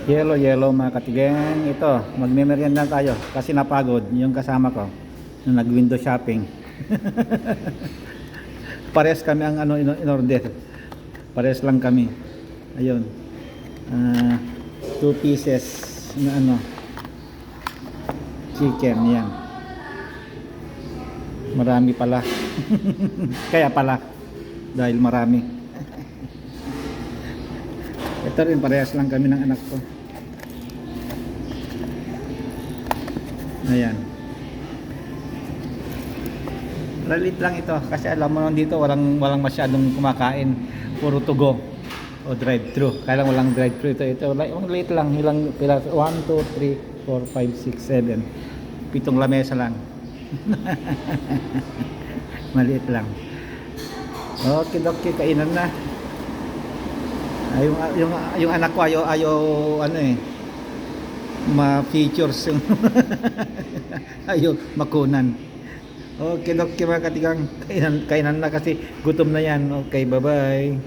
Yellow, yellow mga katigang. Ito, magme-merienda tayo kasi napagod yung kasama ko na nag-window shopping. Pares kami ang ano in order. Pares lang kami. Ayun. Ah, 2 pieces na ano chicken yan. Marami pala. Kaya pala dahil marami. Ito rin parehas lang kami ng anak ko. Ayan. Lalit lang ito kasi alam mo naman dito walang masyadong kumakain, puro to go o drive thru. Kaya lang walang drive thru ito maliit lang, ilang pila 1 2 3 4 5 6 7 pitong lamesa lang. Maliit lang. Okay, okay, kainan na. Yung anak ko ayaw ano ma-features yung ayaw makunan. Okay, okay mga katigang, kainan na kasi gutom na yan. Okay, bye bye.